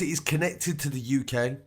It is connected to the UK.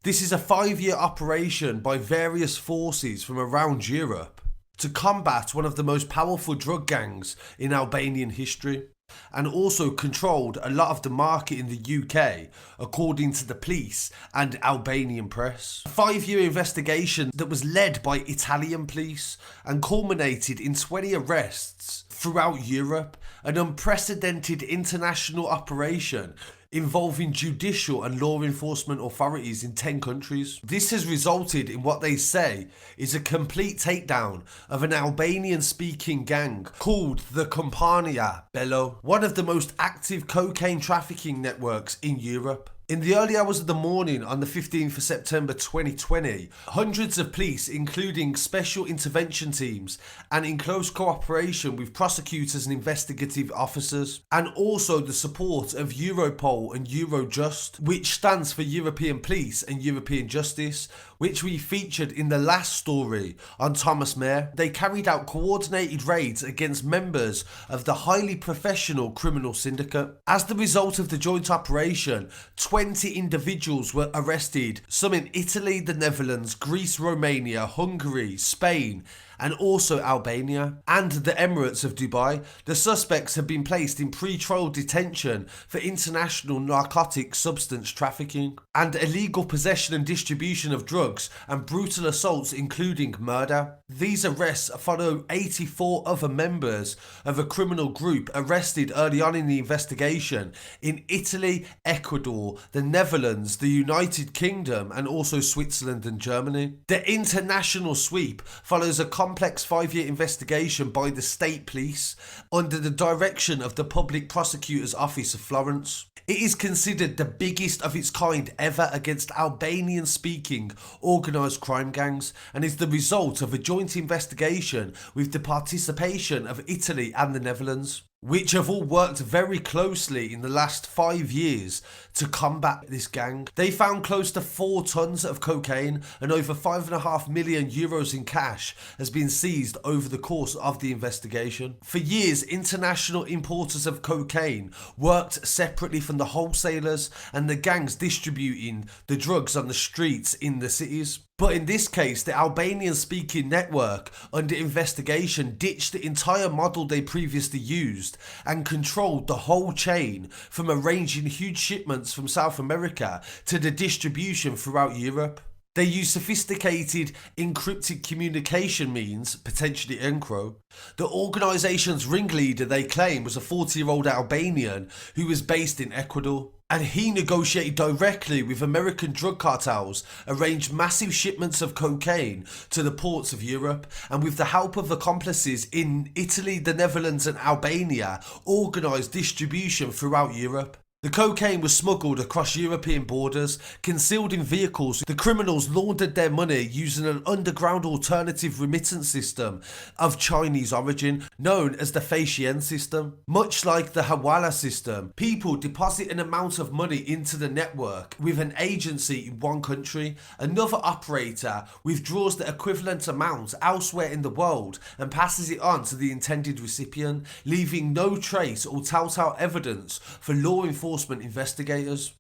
This is a 5-year operation by various forces from around Europe to combat one of the most powerful drug gangs in Albanian history, and also controlled a lot of the market in the UK, according to the police and Albanian press. A 5-year investigation that was led by Italian police and culminated in 20 arrests throughout Europe, an unprecedented international operation involving judicial and law enforcement authorities in 10 countries. This has resulted in what they say is a complete takedown of an Albanian-speaking gang called the Compania Bello, one of the most active cocaine trafficking networks in Europe. In the early hours of the morning on the 15th of September 2020, hundreds of police, including special intervention teams and in close cooperation with prosecutors and investigative officers, and also the support of Europol and Eurojust, which stands for European Police and European Justice, which we featured in the last story on Thomas Mayer. They carried out coordinated raids against members of the highly professional criminal syndicate. As the result of the joint operation, 20 individuals were arrested, some in Italy, the Netherlands, Greece, Romania, Hungary, Spain, and also Albania and the Emirates of Dubai. The suspects have been placed in pre-trial detention for international narcotic substance trafficking and illegal possession and distribution of drugs and brutal assaults including murder. These arrests follow 84 other members of a criminal group arrested early on in the investigation in Italy, Ecuador, the Netherlands, the United Kingdom, and also Switzerland and Germany. The international sweep follows a complex 5-year investigation by the state police under the direction of the Public Prosecutor's Office of Florence. It is considered the biggest of its kind ever against Albanian-speaking organised crime gangs, and is the result of a joint investigation with the participation of Italy and the Netherlands, which have all worked very closely in the last 5 years to combat this gang. They found close to 4 tons of cocaine and over 5.5 million euros in cash has been seized over the course of the investigation. For years, international importers of cocaine worked separately from the wholesalers and the gangs distributing the drugs on the streets in the cities. But in this case, the Albanian-speaking network under investigation ditched the entire model they previously used and controlled the whole chain, from arranging huge shipments from South America to the distribution throughout Europe. They use sophisticated encrypted communication means, potentially encro. The organisation's ringleader, they claim, was a 40-year-old Albanian who was based in Ecuador. And he negotiated directly with American drug cartels, arranged massive shipments of cocaine to the ports of Europe, and with the help of accomplices in Italy, the Netherlands and Albania, organised distribution throughout Europe. The cocaine was smuggled across European borders, concealed in vehicles. The criminals laundered their money using an underground alternative remittance system of Chinese origin, known as the Faixien system. Much like the Hawala system, people deposit an amount of money into the network with an agency in one country. Another operator withdraws the equivalent amount elsewhere in the world and passes it on to the intended recipient, leaving no trace or telltale evidence for law enforcement investigators.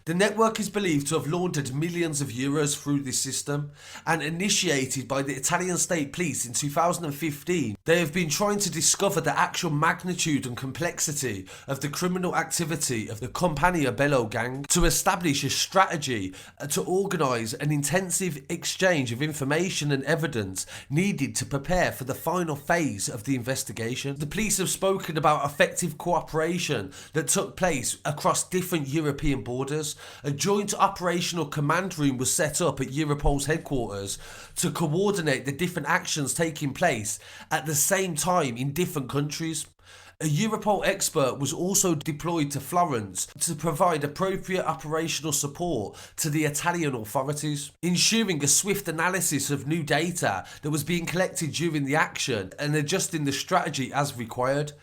The network is believed to have laundered millions of euros through this system, and initiated by the Italian state police in 2015, they have been trying to discover the actual magnitude and complexity of the criminal activity of the Compania Bello gang, to establish a strategy to organise an intensive exchange of information and evidence needed to prepare for the final phase of the investigation. The police have spoken about effective cooperation that took place across different European borders. A joint operational command room was set up at Europol's headquarters to coordinate the different actions taking place at the same time in different countries. A Europol expert was also deployed to Florence to provide appropriate operational support to the Italian authorities, ensuring a swift analysis of new data that was being collected during the action and adjusting the strategy as required.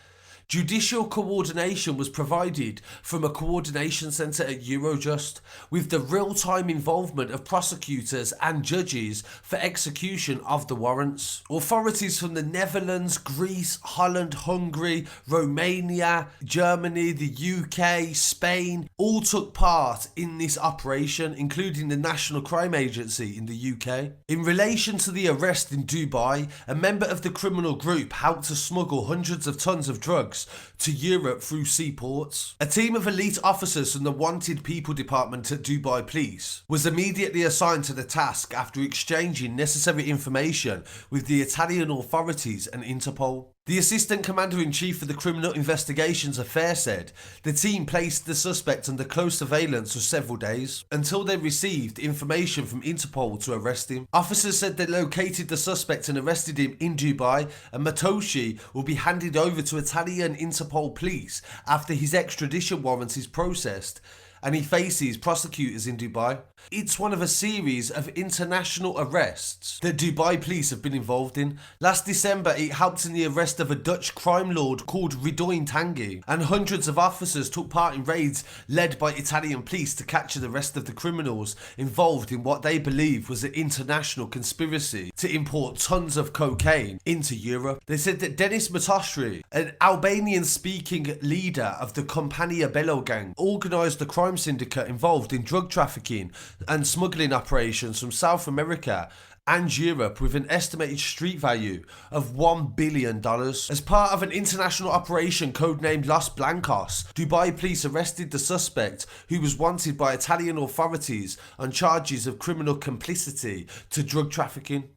Judicial coordination was provided from a coordination centre at Eurojust, with the real-time involvement of prosecutors and judges for execution of the warrants. Authorities from the Netherlands, Greece, Holland, Hungary, Romania, Germany, the UK, Spain all took part in this operation, including the National Crime Agency in the UK. In relation to the arrest in Dubai, a member of the criminal group helped to smuggle hundreds of tons of drugs to Europe through seaports. A team of elite officers from the Wanted People Department at Dubai Police was immediately assigned to the task after exchanging necessary information with the Italian authorities and Interpol. The Assistant Commander-in-Chief for the Criminal Investigations Affair said the team placed the suspect under close surveillance for several days until they received information from Interpol to arrest him. Officers said they located the suspect and arrested him in Dubai, and Matoshi will be handed over to Italian Interpol police after his extradition warrant is processed and he faces prosecutors in Dubai. It's one of a series of international arrests that Dubai police have been involved in. Last December, it helped in the arrest of a Dutch crime lord called Ridoin Tanguy, and hundreds of officers took part in raids led by Italian police to capture the rest of the criminals involved in what they believe was an international conspiracy to import tons of cocaine into Europe. They said that Denis Matoshri, an Albanian-speaking leader of the Compania Bello gang, organised the crime syndicate involved in drug trafficking and smuggling operations from South America and Europe with an estimated street value of $1 billion. As part of an international operation codenamed Los Blancos, Dubai police arrested the suspect, who was wanted by Italian authorities on charges of criminal complicity to drug trafficking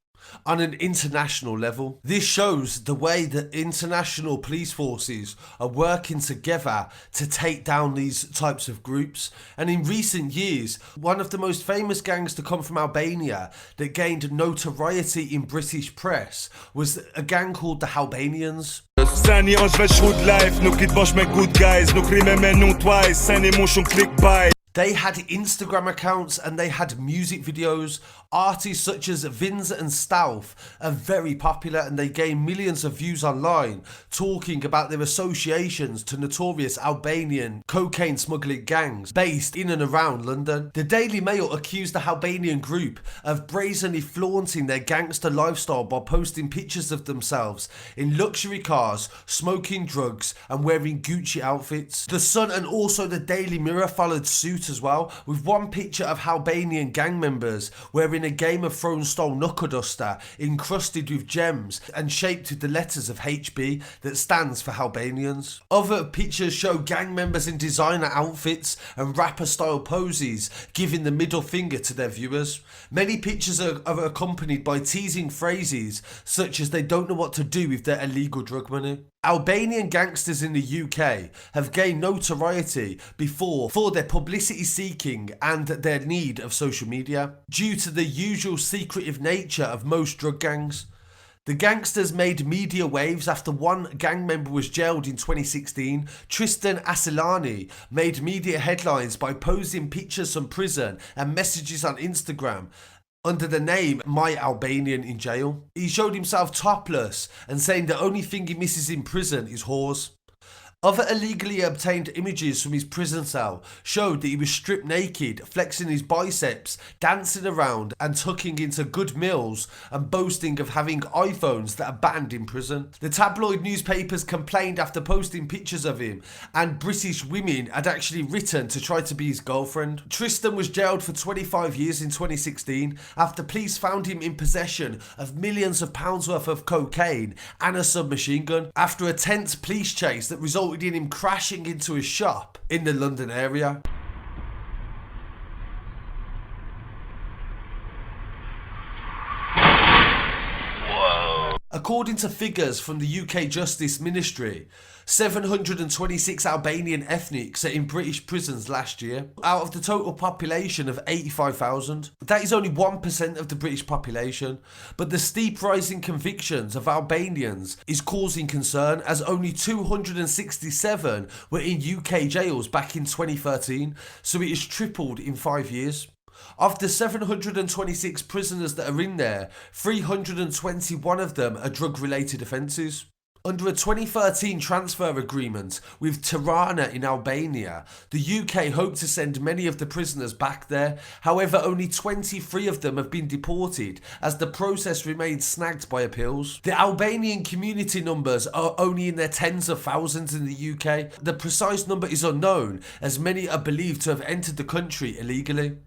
on an international level. This shows the way that international police forces are working together to take down these types of groups. And in recent years, one of the most famous gangs to come from Albania that gained notoriety in British press was a gang called the Albanians. They had Instagram accounts and they had music videos. Artists such as Vinz and Stauf are very popular, and they gain millions of views online talking about their associations to notorious Albanian cocaine smuggling gangs based in and around London. The Daily Mail accused the Albanian group of brazenly flaunting their gangster lifestyle by posting pictures of themselves in luxury cars, smoking drugs and wearing Gucci outfits. The Sun and also the Daily Mirror followed suit as well, with one picture of Albanian gang members wearing a Game of Thrones style knuckle duster encrusted with gems and shaped with the letters of HB that stands for Albanians. Other pictures show gang members in designer outfits and rapper style poses, giving the middle finger to their viewers. Many pictures are accompanied by teasing phrases such as they don't know what to do with their illegal drug money. Albanian gangsters in the UK have gained notoriety before for their publicity seeking and their need of social media. Due to the usual secretive nature of most drug gangs, the gangsters made media waves after one gang member was jailed in 2016. Tristan Asilani made media headlines by posting pictures from prison and messages on Instagram under the name My Albanian in Jail. He showed himself topless and saying the only thing he misses in prison is whores. Other illegally obtained images from his prison cell showed that he was stripped naked, flexing his biceps, dancing around and tucking into good meals and boasting of having iPhones that are banned in prison. The tabloid newspapers complained after posting pictures of him, and British women had actually written to try to be his girlfriend. Tristan was jailed for 25 years in 2016 after police found him in possession of millions of pounds worth of cocaine and a submachine gun after a tense police chase that resulted in him crashing into a shop in the London area. According to figures from the UK Justice Ministry, 726 Albanian ethnics are in British prisons last year, out of the total population of 85,000. That is only 1% of the British population, but the steep rise in convictions of Albanians is causing concern, as only 267 were in UK jails back in 2013, so it has tripled in 5 years. Of the 726 prisoners that are in there, 321 of them are drug-related offences. Under a 2013 transfer agreement with Tirana in Albania, the UK hoped to send many of the prisoners back there. However, only 23 of them have been deported as the process remains snagged by appeals. The Albanian community numbers are only in their tens of thousands in the UK. The precise number is unknown, as many are believed to have entered the country illegally.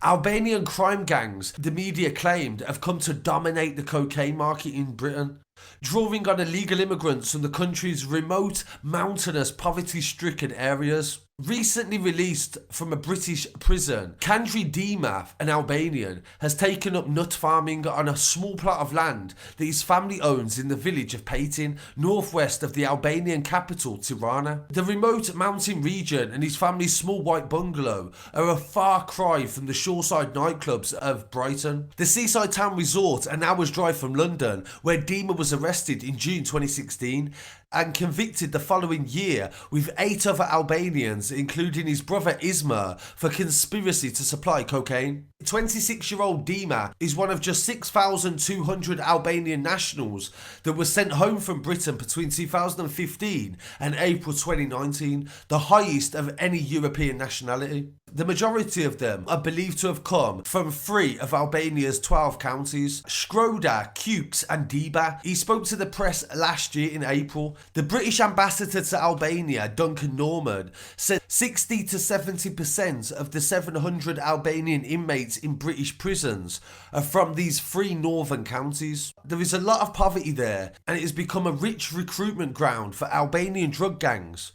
Albanian crime gangs, the media claimed, have come to dominate the cocaine market in Britain, drawing on illegal immigrants from the country's remote, mountainous, poverty-stricken areas. Recently released from a British prison, Kandri Dima, an Albanian, has taken up nut farming on a small plot of land that his family owns in the village of Patin, northwest of the Albanian capital, Tirana. The remote mountain region and his family's small white bungalow are a far cry from the shoreside nightclubs of Brighton. The seaside town resort, an hour's drive from London, where Dima was arrested in June 2016 and convicted the following year with 8 other Albanians, including his brother Isma, for conspiracy to supply cocaine. 26-year-old Dima is one of just 6,200 Albanian nationals that were sent home from Britain between 2015 and April 2019, the highest of any European nationality. The majority of them are believed to have come from 3 of Albania's 12 counties, Shkodra, Kukes and Diba. He spoke to the press last year in April. The British ambassador to Albania, Duncan Norman, said 60 to 70% of the 700 Albanian inmates in British prisons are from these 3 northern counties. There is a lot of poverty there, and it has become a rich recruitment ground for Albanian drug gangs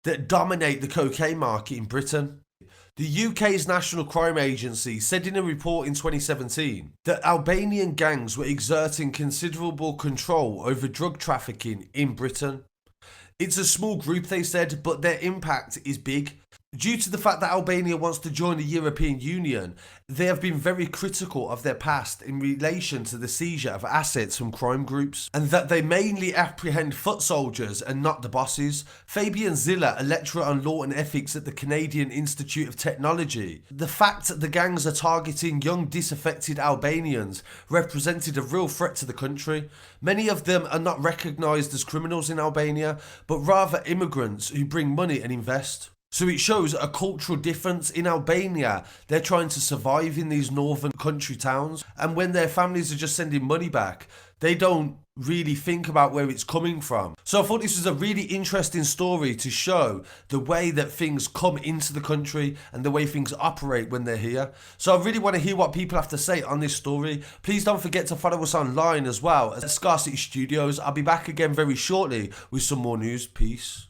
that dominate the cocaine market in Britain. The UK's National Crime Agency said in a report in 2017 that Albanian gangs were exerting considerable control over drug trafficking in Britain. It's a small group, they said, but their impact is big. Due to the fact that Albania wants to join the European Union, they have been very critical of their past in relation to the seizure of assets from crime groups, and that they mainly apprehend foot soldiers and not the bosses. Fabian Ziller, a lecturer on law and ethics at the Canadian Institute of Technology, the fact that the gangs are targeting young disaffected Albanians represented a real threat to the country. Many of them are not recognised as criminals in Albania, but rather immigrants who bring money and invest. So it shows a cultural difference. In Albania, they're trying to survive in these northern country towns, and when their families are just sending money back, they don't really think about where it's coming from. So I thought this was a really interesting story to show the way that things come into the country and the way things operate when they're here. So I really want to hear what people have to say on this story. Please don't forget to follow us online as well at Scarcity Studios. I'll be back again very shortly with some more news. Peace.